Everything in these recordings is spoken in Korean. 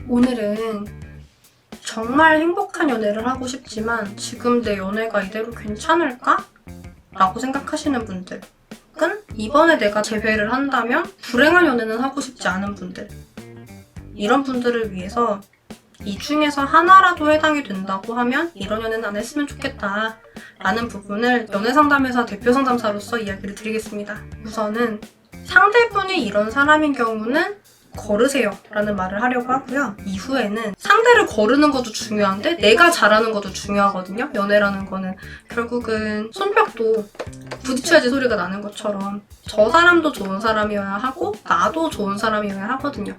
오늘은 정말 행복한 연애를 하고 싶지만 지금 내 연애가 이대로 괜찮을까? 라고 생각하시는 분들, 혹은 이번에 내가 재회를 한다면 불행한 연애는 하고 싶지 않은 분들, 이런 분들을 위해서 이 중에서 하나라도 해당이 된다고 하면 이런 연애는 안 했으면 좋겠다 라는 부분을 연애상담회사 대표 상담사로서 이야기를 드리겠습니다. 우선은 상대분이 이런 사람인 경우는 거르세요 라는 말을 하려고 하고요. 이후에는 상대를 거르는 것도 중요한데 내가 잘하는 것도 중요하거든요. 연애라는 거는 결국은 손뼉도 부딪혀야지 소리가 나는 것처럼 저 사람도 좋은 사람이어야 하고 나도 좋은 사람이어야 하거든요.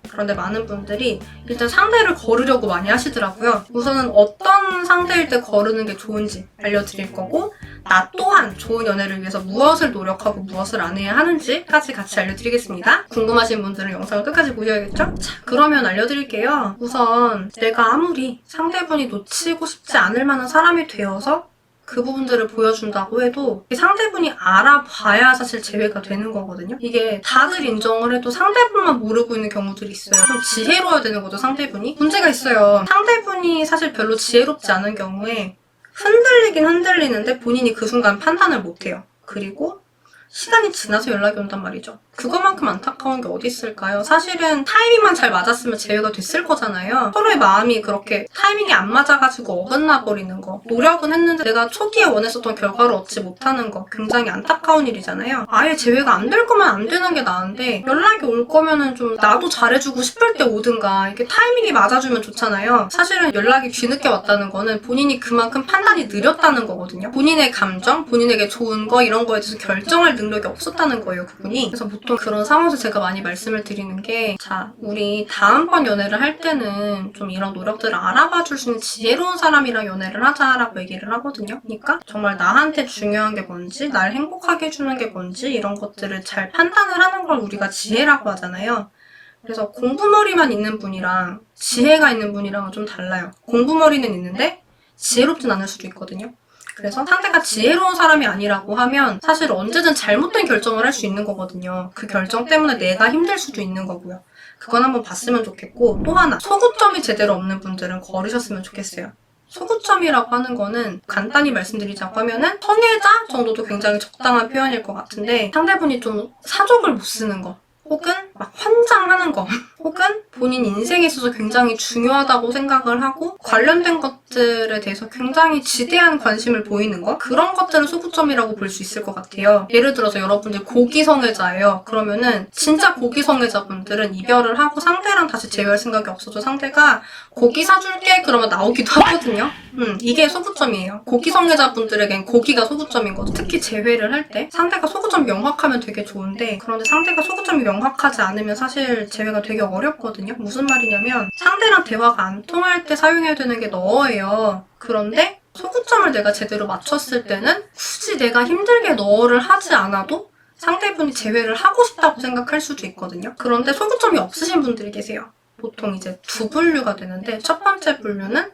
그런데 많은 분들이 일단 상대를 거르려고 많이 하시더라고요. 우선은 어떤 상대일 때 거르는 게 좋은지 알려드릴 거고, 나 또한 좋은 연애를 위해서 무엇을 노력하고 무엇을 안 해야 하는지까지 같이 알려드리겠습니다. 궁금하신 분들은 영상을 끝까지 보셔야겠죠? 자, 그러면 알려드릴게요. 우선 내가 아무리 상대분이 놓치고 싶지 않을 만한 사람이 되어서 그 부분들을 보여준다고 해도 상대분이 알아봐야 사실 재회가 되는 거거든요. 이게 다들 인정을 해도 상대분만 모르고 있는 경우들이 있어요. 좀 지혜로워야 되는 거죠, 상대분이. 문제가 있어요. 상대분이 사실 별로 지혜롭지 않은 경우에 흔들리긴 흔들리는데 본인이 그 순간 판단을 못해요. 그리고 시간이 지나서 연락이 온단 말이죠. 그거만큼 안타까운 게 어디 있을까요? 사실은 타이밍만 잘 맞았으면 재회가 됐을 거잖아요. 서로의 마음이 그렇게 타이밍이 안 맞아가지고 어긋나 버리는 거. 노력은 했는데 내가 초기에 원했었던 결과를 얻지 못하는 거. 굉장히 안타까운 일이잖아요. 아예 재회가 안 될 거면 안 되는 게 나은데 연락이 올 거면은 좀 나도 잘해주고 싶을 때 오든가 이게 타이밍이 맞아주면 좋잖아요. 사실은 연락이 뒤늦게 왔다는 거는 본인이 그만큼 판단이 느렸다는 거거든요. 본인의 감정, 본인에게 좋은 거 이런 거에 대해서 결정할 능력이 없었다는 거예요, 그분이. 그래서 보통 그런 상황에서 제가 많이 말씀을 드리는 게, 자, 우리 다음번 연애를 할 때는 좀 이런 노력들을 알아봐 줄 수 있는 지혜로운 사람이랑 연애를 하자라고 얘기를 하거든요. 그러니까 정말 나한테 중요한 게 뭔지, 날 행복하게 해주는 게 뭔지 이런 것들을 잘 판단을 하는 걸 우리가 지혜라고 하잖아요. 그래서 공부머리만 있는 분이랑 지혜가 있는 분이랑은 좀 달라요. 공부머리는 있는데 지혜롭진 않을 수도 있거든요. 그래서 상대가 지혜로운 사람이 아니라고 하면 사실 언제든 잘못된 결정을 할 수 있는 거거든요. 그 결정 때문에 내가 힘들 수도 있는 거고요. 그건 한번 봤으면 좋겠고, 또 하나, 소구점이 제대로 없는 분들은 거르셨으면 좋겠어요. 소구점이라고 하는 거는 간단히 말씀드리자고 하면은 성애자 정도도 굉장히 적당한 표현일 것 같은데, 상대분이 좀 사족을 못 쓰는 거, 혹은 막 환장하는 거, 혹은 본인 인생에 있어서 굉장히 중요하다고 생각을 하고 관련된 것들에 대해서 굉장히 지대한 관심을 보이는 거, 그런 것들은 소구점이라고 볼 수 있을 것 같아요. 예를 들어서 여러분들 고기성애자예요. 그러면은 진짜 고기성애자분들은 이별을 하고 상대랑 다시 재회할 생각이 없어서 상대가 고기 사줄게 그러면 나오기도 하거든요. 이게 소구점이에요. 고기성애자분들에겐 고기가 소구점인 거죠. 특히 재회를 할 때 상대가 소구점이 명확하면 되게 좋은데, 그런데 상대가 소구점이 명확하지 않으면 사실 재회가 되게 어렵거든요. 무슨 말이냐면 상대랑 대화가 안 통할 때 사용해야 되는 게 너예요. 그런데 소구점을 내가 제대로 맞췄을 때는 굳이 내가 힘들게 너를 하지 않아도 상대분이 재회를 하고 싶다고 생각할 수도 있거든요. 그런데 소구점이 없으신 분들이 계세요. 보통 이제 두 분류가 되는데, 첫 번째 분류는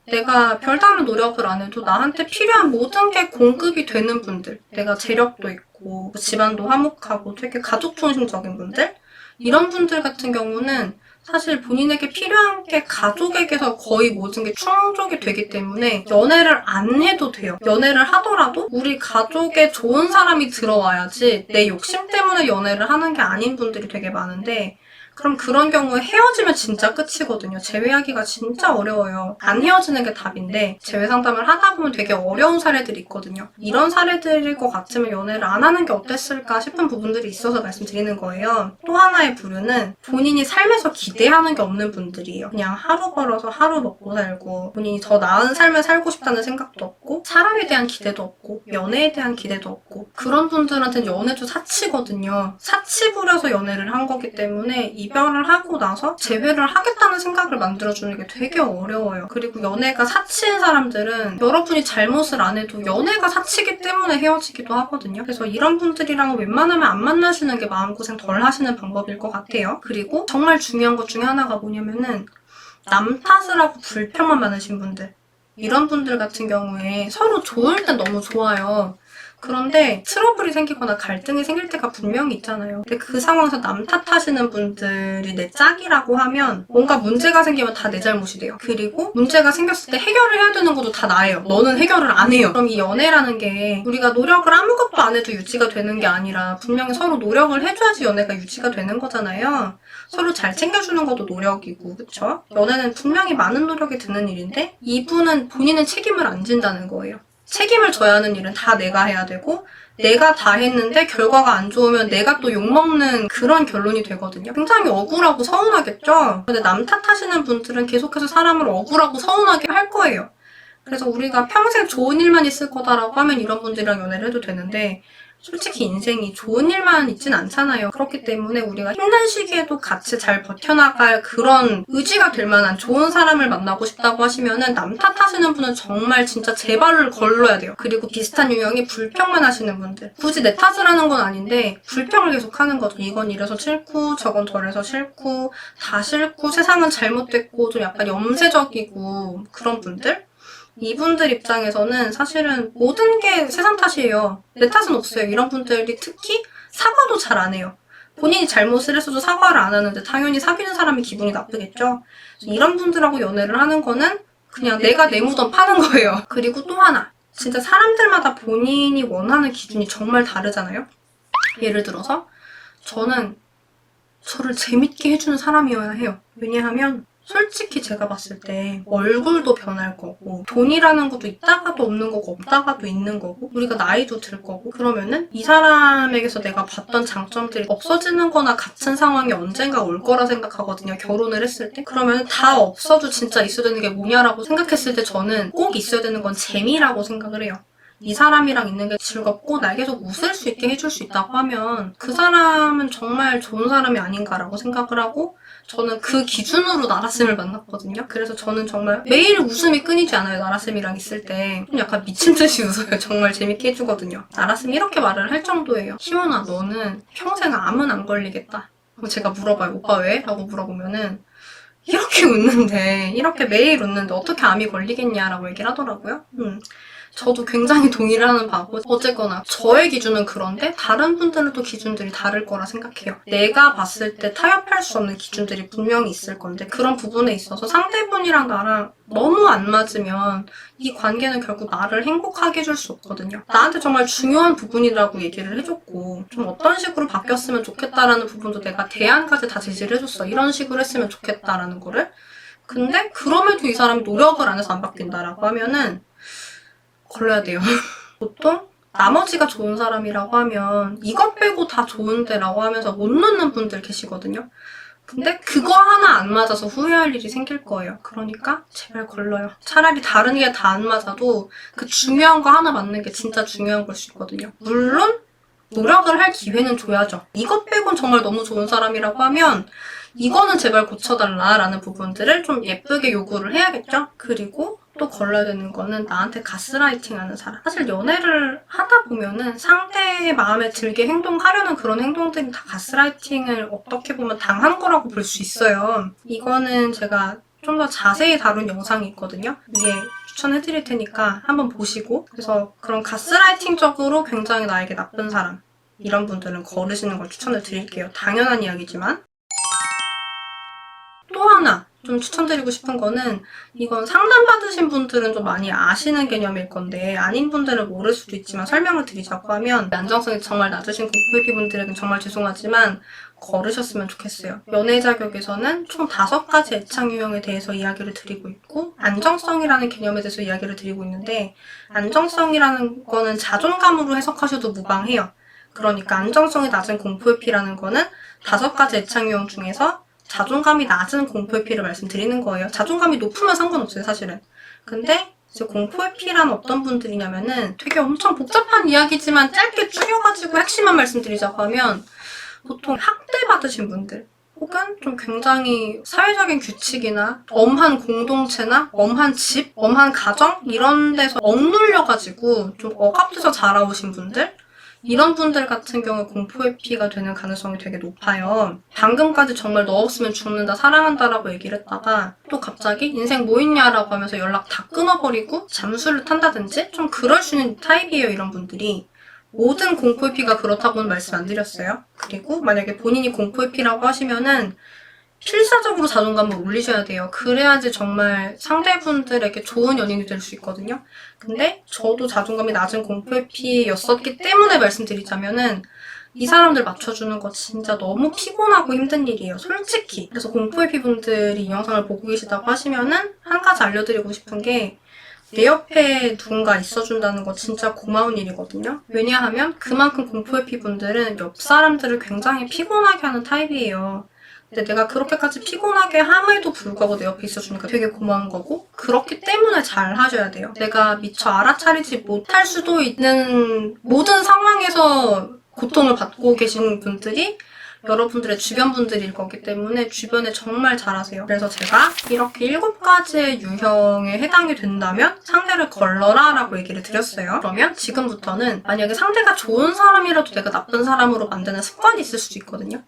내가 별다른 노력을 안 해도 나한테 필요한 모든 게 공급이 되는 분들, 내가 재력도 있고 집안도 화목하고 되게 가족 중심적인 분들, 이런 분들 같은 경우는 사실 본인에게 필요한 게 가족에게서 거의 모든 게 충족이 되기 때문에 연애를 안 해도 돼요. 연애를 하더라도 우리 가족에 좋은 사람이 들어와야지 내 욕심 때문에 연애를 하는 게 아닌 분들이 되게 많은데, 그럼 그런 경우에 헤어지면 진짜 끝이거든요. 재회하기가 진짜 어려워요. 안 헤어지는 게 답인데 재회 상담을 하다 보면 되게 어려운 사례들이 있거든요. 이런 사례들일 것 같으면 연애를 안 하는 게 어땠을까 싶은 부분들이 있어서 말씀드리는 거예요. 또 하나의 부류는 본인이 삶에서 기대하는 게 없는 분들이에요. 그냥 하루 벌어서 하루 먹고 살고, 본인이 더 나은 삶을 살고 싶다는 생각도 없고, 사람에 대한 기대도 없고, 연애에 대한 기대도 없고, 그런 분들한테는 연애도 사치거든요. 사치 부려서 연애를 한 거기 때문에 이별을 하고 나서 재회를 하겠다는 생각을 만들어주는 게 되게 어려워요. 그리고 연애가 사치인 사람들은 여러분이 잘못을 안 해도 연애가 사치기 때문에 헤어지기도 하거든요. 그래서 이런 분들이랑 웬만하면 안 만나시는 게 마음고생 덜 하시는 방법일 것 같아요. 그리고 정말 중요한 것 중에 하나가 뭐냐면은 남 탓을 하고 불평만 많으신 분들, 이런 분들 같은 경우에 서로 좋을 땐 너무 좋아요. 그런데 트러블이 생기거나 갈등이 생길 때가 분명히 있잖아요. 근데 그 상황에서 남 탓하시는 분들이 내 짝이라고 하면 뭔가 문제가 생기면 다 내 잘못이 돼요. 그리고 문제가 생겼을 때 해결을 해야 되는 것도 다 나예요. 너는 해결을 안 해요. 그럼 이 연애라는 게 우리가 노력을 아무것도 안 해도 유지가 되는 게 아니라 분명히 서로 노력을 해줘야지 연애가 유지가 되는 거잖아요. 서로 잘 챙겨주는 것도 노력이고, 그쵸? 연애는 분명히 많은 노력이 드는 일인데 이분은 본인은 책임을 안 진다는 거예요. 책임을 져야 하는 일은 다 내가 해야 되고 내가 다 했는데 결과가 안 좋으면 내가 또 욕먹는 그런 결론이 되거든요. 굉장히 억울하고 서운하겠죠? 근데 남 탓하시는 분들은 계속해서 사람을 억울하고 서운하게 할 거예요. 그래서 우리가 평생 좋은 일만 있을 거다라고 하면 이런 분들이랑 연애를 해도 되는데 솔직히 인생이 좋은 일만 있진 않잖아요. 그렇기 때문에 우리가 힘든 시기에도 같이 잘 버텨나갈 그런 의지가 될 만한 좋은 사람을 만나고 싶다고 하시면은 남 탓하시는 분은 정말 진짜 제 발을 걸러야 돼요. 그리고 비슷한 유형이 불평만 하시는 분들. 굳이 내 탓을 하는 건 아닌데 불평을 계속 하는 거죠. 이건 이래서 싫고 저건 저래서 싫고 다 싫고 세상은 잘못됐고 좀 약간 염세적이고 그런 분들? 이분들 입장에서는 사실은 모든 게 세상 탓이에요. 내 탓은 없어요. 이런 분들이 특히 사과도 잘 안 해요. 본인이 잘못을 했어도 사과를 안 하는데 당연히 사귀는 사람이 기분이 나쁘겠죠. 이런 분들하고 연애를 하는 거는 그냥 내가 내 무덤 파는 거예요. 그리고 또 하나. 진짜 사람들마다 본인이 원하는 기준이 정말 다르잖아요. 예를 들어서 저는 저를 재밌게 해주는 사람이어야 해요. 왜냐하면 솔직히 제가 봤을 때 얼굴도 변할 거고 돈이라는 것도 있다가도 없는 거고 없다가도 있는 거고 우리가 나이도 들 거고 그러면은 이 사람에게서 내가 봤던 장점들이 없어지는 거나 같은 상황이 언젠가 올 거라 생각하거든요. 결혼을 했을 때. 그러면 다 없어도 진짜 있어야 되는 게 뭐냐라고 생각했을 때 저는 꼭 있어야 되는 건 재미라고 생각을 해요. 이 사람이랑 있는 게 즐겁고 날 계속 웃을 수 있게 해줄 수 있다고 하면 그 사람은 정말 좋은 사람이 아닌가라고 생각을 하고 저는 그 기준으로 나라쌤을 만났거든요. 그래서 저는 정말 매일 웃음이 끊이지 않아요. 나라쌤이랑 있을 때. 약간 미친 듯이 웃어요. 정말 재밌게 해주거든요. 나라쌤이 이렇게 말을 할 정도예요. 희원아 너는 평생 암은 안 걸리겠다. 제가 물어봐요. 오빠 왜? 라고 물어보면은 이렇게 웃는데 이렇게 매일 웃는데 어떻게 암이 걸리겠냐라고 얘기를 하더라고요. 저도 굉장히 동의를 하는 바고 어쨌거나 저의 기준은 그런데 다른 분들은 또 기준들이 다를 거라 생각해요. 내가 봤을 때 타협할 수 없는 기준들이 분명히 있을 건데 그런 부분에 있어서 상대분이랑 나랑 너무 안 맞으면 이 관계는 결국 나를 행복하게 해줄 수 없거든요. 나한테 정말 중요한 부분이라고 얘기를 해줬고 좀 어떤 식으로 바뀌었으면 좋겠다라는 부분도 내가 대안까지 다 제시를 해줬어. 이런 식으로 했으면 좋겠다라는 거를. 근데 그럼에도 이 사람이 노력을 안 해서 안 바뀐다라고 하면은 걸러야 돼요. 보통 나머지가 좋은 사람이라고 하면 이것 빼고 다 좋은데 라고 하면서 못 놓는 분들 계시거든요. 근데 그거 하나 안 맞아서 후회할 일이 생길 거예요. 그러니까 제발 걸러요. 차라리 다른 게 다 안 맞아도 그 중요한 거 하나 맞는 게 진짜 중요한 걸 수 있거든요. 물론 노력을 할 기회는 줘야죠. 이것 빼곤 정말 너무 좋은 사람이라고 하면 이거는 제발 고쳐달라라는 부분들을 좀 예쁘게 요구를 해야겠죠? 그리고 또 걸러야 되는 거는 나한테 가스라이팅 하는 사람. 사실 연애를 하다 보면은 상대의 마음에 들게 행동하려는 그런 행동들이 다 가스라이팅을 어떻게 보면 당한 거라고 볼 수 있어요. 이거는 제가 좀 더 자세히 다룬 영상이 있거든요. 위에 추천해드릴 테니까 한번 보시고 그래서 그런 가스라이팅적으로 굉장히 나에게 나쁜 사람 이런 분들은 거르시는 걸 추천을 드릴게요. 당연한 이야기지만 또 하나 좀 추천드리고 싶은 거는 이건 상담받으신 분들은 좀 많이 아시는 개념일 건데 아닌 분들은 모를 수도 있지만 설명을 드리자고 하면 안정성이 정말 낮으신 공포회피 분들에겐 정말 죄송하지만 거르셨으면 좋겠어요. 연애 자격에서는 총 5가지 애착 유형에 대해서 이야기를 드리고 있고 안정성이라는 개념에 대해서 이야기를 드리고 있는데 안정성이라는 거는 자존감으로 해석하셔도 무방해요. 그러니까 안정성이 낮은 공포회피라는 거는 5가지 애착 유형 중에서 자존감이 낮은 공포회피를 말씀드리는 거예요. 자존감이 높으면 상관없어요, 사실은. 근데 이제 공포회피란 어떤 분들이냐면은 되게 엄청 복잡한 이야기지만 짧게 줄여가지고 핵심만 말씀드리자고 하면 보통 학대받으신 분들 혹은 좀 굉장히 사회적인 규칙이나 엄한 공동체나 엄한 집, 엄한 가정 이런 데서 억눌려가지고 좀 억압돼서 자라오신 분들 이런 분들 같은 경우에 공포회피가 되는 가능성이 되게 높아요. 방금까지 정말 너 없으면 죽는다, 사랑한다라고 얘기를 했다가 또 갑자기 인생 뭐 있냐라고 하면서 연락 다 끊어버리고 잠수를 탄다든지 좀 그럴 수 있는 타입이에요, 이런 분들이. 모든 공포회피가 그렇다고는 말씀 안 드렸어요. 그리고 만약에 본인이 공포회피라고 하시면은 필사적으로 자존감을 올리셔야 돼요. 그래야지 정말 상대분들에게 좋은 연인이 될 수 있거든요. 근데 저도 자존감이 낮은 공포회피였었기 때문에 말씀드리자면은 이 사람들 맞춰주는 거 진짜 너무 피곤하고 힘든 일이에요. 솔직히. 그래서 공포회피 분들이 이 영상을 보고 계시다고 하시면은 한 가지 알려드리고 싶은 게 내 옆에 누군가 있어준다는 거 진짜 고마운 일이거든요. 왜냐하면 그만큼 공포회피 분들은 옆 사람들을 굉장히 피곤하게 하는 타입이에요. 근데 내가 그렇게까지 피곤하게 함에도 불구하고 내 옆에 있어주니까 되게 고마운 거고, 그렇기 때문에 잘 하셔야 돼요. 내가 미처 알아차리지 못할 수도 있는 모든 상황에서 고통을 받고 계신 분들이 여러분들의 주변 분들일 거기 때문에 주변에 정말 잘하세요. 그래서 제가 이렇게 7가지의 유형에 해당이 된다면 상대를 걸러라 라고 얘기를 드렸어요. 그러면 지금부터는 만약에 상대가 좋은 사람이라도 내가 나쁜 사람으로 만드는 습관이 있을 수도 있거든요.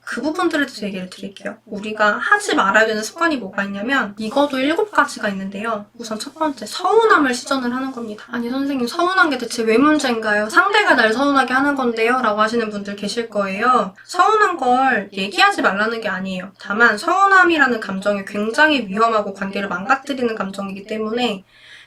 그 부분들에 대해서 얘기를 드릴게요. 우리가 하지 말아야 되는 습관이 뭐가 있냐면 이것도 7가지가 있는데요. 우선 첫 번째, 서운함을 시전을 하는 겁니다. 아니 선생님, 서운한 게 대체 왜 문제인가요? 상대가 날 서운하게 하는 건데요? 라고 하시는 분들 계실 거예요. 서운한 걸 얘기하지 말라는 게 아니에요. 다만 서운함이라는 감정이 굉장히 위험하고 관계를 망가뜨리는 감정이기 때문에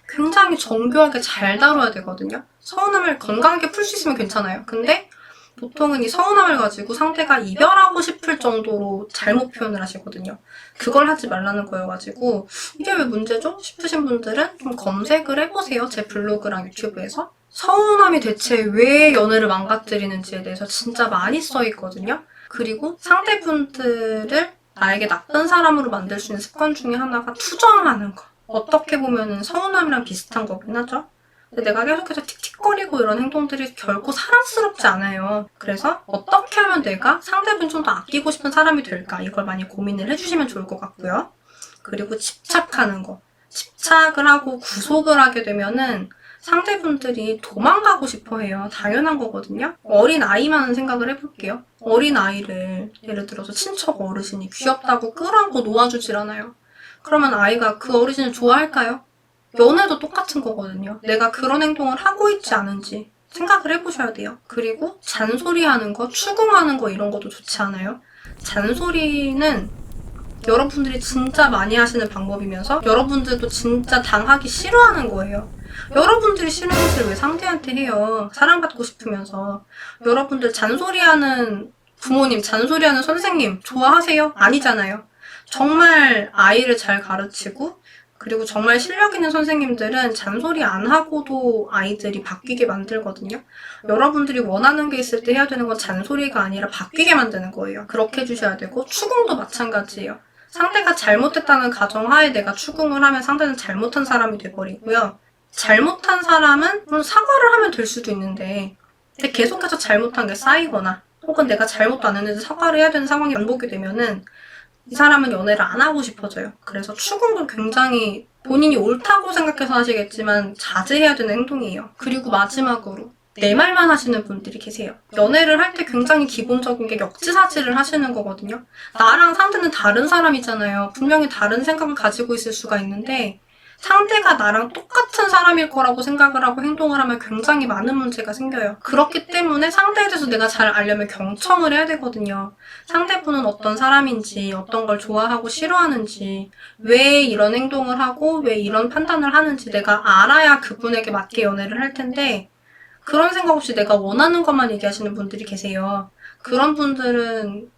굉장히 정교하게 잘 다뤄야 되거든요. 서운함을 건강하게 풀 수 있으면 괜찮아요. 근데 보통은 이 서운함을 가지고 상대가 이별하고 싶을 정도로 잘못 표현을 하시거든요. 그걸 하지 말라는 거여가지고 이게 왜 문제죠? 싶으신 분들은 좀 검색을 해보세요. 제 블로그랑 유튜브에서. 서운함이 대체 왜 연애를 망가뜨리는지에 대해서 진짜 많이 써있거든요. 그리고 상대분들을 나에게 나쁜 사람으로 만들 수 있는 습관 중에 하나가 투정하는 거. 어떻게 보면은 서운함이랑 비슷한 거긴 하죠. 근데 내가 계속해서 틱틱거리고 이런 행동들이 결코 사랑스럽지 않아요. 그래서 어떻게 하면 내가 상대분 좀 더 아끼고 싶은 사람이 될까? 이걸 많이 고민을 해주시면 좋을 것 같고요. 그리고 집착하는 거. 집착을 하고 구속을 하게 되면은 상대분들이 도망가고 싶어 해요. 당연한 거거든요. 어린 아이만 생각을 해볼게요. 어린 아이를 예를 들어서 친척 어르신이 귀엽다고 끌어안고 놓아주질 않아요. 그러면 아이가 그 어르신을 좋아할까요? 연애도 똑같은 거거든요. 내가 그런 행동을 하고 있지 않은지 생각을 해보셔야 돼요. 그리고 잔소리하는 거, 추궁하는 거 이런 것도 좋지 않아요? 잔소리는 여러분들이 진짜 많이 하시는 방법이면서 여러분들도 진짜 당하기 싫어하는 거예요. 여러분들이 싫은 짓을 왜 상대한테 해요? 사랑받고 싶으면서. 여러분들 잔소리하는 부모님, 잔소리하는 선생님 좋아하세요? 아니잖아요. 정말 아이를 잘 가르치고 그리고 정말 실력 있는 선생님들은 잔소리 안 하고도 아이들이 바뀌게 만들거든요. 여러분들이 원하는 게 있을 때 해야 되는 건 잔소리가 아니라 바뀌게 만드는 거예요. 그렇게 해주셔야 되고 추궁도 마찬가지예요. 상대가 잘못했다는 가정하에 내가 추궁을 하면 상대는 잘못한 사람이 돼버리고요. 잘못한 사람은 물론 사과를 하면 될 수도 있는데 근데 계속해서 잘못한 게 쌓이거나 혹은 내가 잘못도 안 했는데 사과를 해야 되는 상황이 반복이 되면은 이 사람은 연애를 안 하고 싶어져요. 그래서 추궁도 굉장히 본인이 옳다고 생각해서 하시겠지만 자제해야 되는 행동이에요. 그리고 마지막으로 내 말만 하시는 분들이 계세요. 연애를 할 때 굉장히 기본적인 게 역지사지를 하시는 거거든요. 나랑 상대는 다른 사람이잖아요. 분명히 다른 생각을 가지고 있을 수가 있는데 상대가 나랑 똑같은 사람일 거라고 생각을 하고 행동을 하면 굉장히 많은 문제가 생겨요. 그렇기 때문에 상대에 대해서 내가 잘 알려면 경청을 해야 되거든요. 상대분은 어떤 사람인지, 어떤 걸 좋아하고 싫어하는지, 왜 이런 행동을 하고 왜 이런 판단을 하는지 내가 알아야 그분에게 맞게 연애를 할 텐데 그런 생각 없이 내가 원하는 것만 얘기하시는 분들이 계세요. 그런 분들은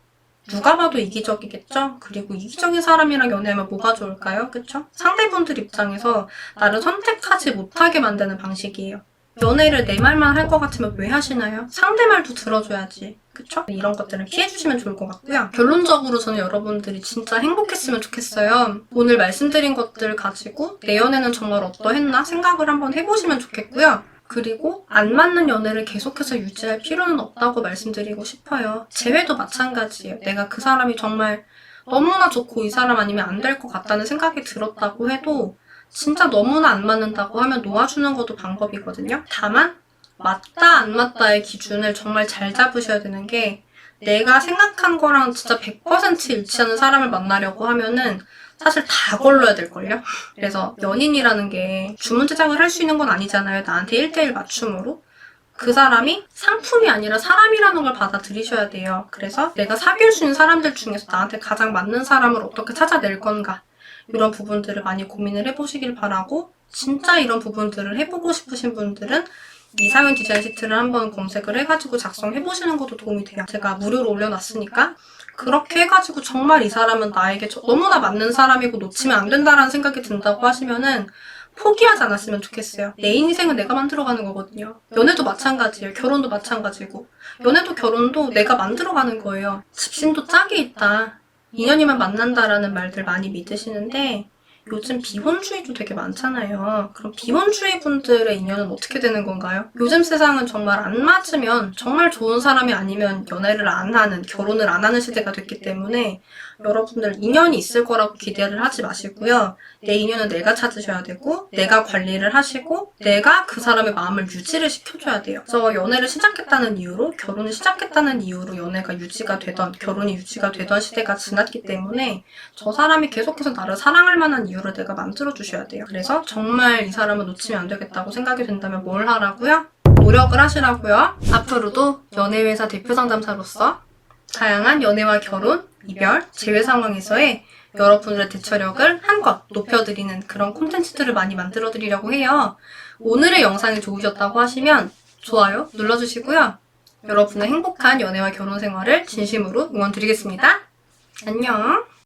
누가 봐도 이기적이겠죠? 그리고 이기적인 사람이랑 연애하면 뭐가 좋을까요? 그쵸? 상대분들 입장에서 나를 선택하지 못하게 만드는 방식이에요. 연애를 내 말만 할 것 같으면 왜 하시나요? 상대 말도 들어줘야지. 그쵸? 이런 것들은 피해주시면 좋을 것 같고요. 결론적으로 저는 여러분들이 진짜 행복했으면 좋겠어요. 오늘 말씀드린 것들 가지고 내 연애는 정말 어떠했나 생각을 한번 해보시면 좋겠고요. 그리고 안 맞는 연애를 계속해서 유지할 필요는 없다고 말씀드리고 싶어요. 재회도 마찬가지예요. 내가 그 사람이 정말 너무나 좋고 이 사람 아니면 안 될 것 같다는 생각이 들었다고 해도 진짜 너무나 안 맞는다고 하면 놓아주는 것도 방법이거든요. 다만 맞다 안 맞다의 기준을 정말 잘 잡으셔야 되는 게 내가 생각한 거랑 진짜 100% 일치하는 사람을 만나려고 하면은 사실 다 걸러야 될걸요? 그래서 연인이라는 게 주문 제작을 할 수 있는 건 아니잖아요. 나한테 1대1 맞춤으로. 그 사람이 상품이 아니라 사람이라는 걸 받아들이셔야 돼요. 그래서 내가 사귈 수 있는 사람들 중에서 나한테 가장 맞는 사람을 어떻게 찾아낼 건가, 이런 부분들을 많이 고민을 해보시길 바라고, 진짜 이런 부분들을 해보고 싶으신 분들은 이상형 디자인 시트를 한번 검색을 해가지고 작성해보시는 것도 도움이 돼요. 제가 무료로 올려놨으니까 그렇게 해가지고 정말 이 사람은 나에게 너무나 맞는 사람이고 놓치면 안 된다라는 생각이 든다고 하시면은 포기하지 않았으면 좋겠어요. 내 인생은 내가 만들어가는 거거든요. 연애도 마찬가지예요. 결혼도 마찬가지고. 연애도 결혼도 내가 만들어가는 거예요. 집신도 짝이 있다, 인연이면 만난다라는 말들 많이 믿으시는데 요즘 비혼주의도 되게 많잖아요. 그럼 비혼주의 분들의 인연은 어떻게 되는 건가요? 요즘 세상은 정말 안 맞으면, 정말 좋은 사람이 아니면 연애를 안 하는, 결혼을 안 하는 시대가 됐기 때문에 여러분들 인연이 있을 거라고 기대를 하지 마시고요. 내 인연은 내가 찾으셔야 되고, 내가 관리를 하시고, 내가 그 사람의 마음을 유지를 시켜줘야 돼요. 그래서 연애를 시작했다는 이유로, 결혼을 시작했다는 이유로 연애가 유지가 되던, 결혼이 유지가 되던 시대가 지났기 때문에 저 사람이 계속해서 나를 사랑할 만한 이유를 내가 만들어주셔야 돼요. 그래서 정말 이 사람을 놓치면 안 되겠다고 생각이 된다면 뭘 하라고요? 노력을 하시라고요. 앞으로도 연애회사 대표 상담사로서 다양한 연애와 결혼, 이별, 재회 상황에서의 여러분들의 대처력을 한껏 높여드리는 그런 콘텐츠들을 많이 만들어드리려고 해요. 오늘의 영상이 좋으셨다고 하시면 좋아요 눌러주시고요. 여러분의 행복한 연애와 결혼 생활을 진심으로 응원드리겠습니다. 안녕.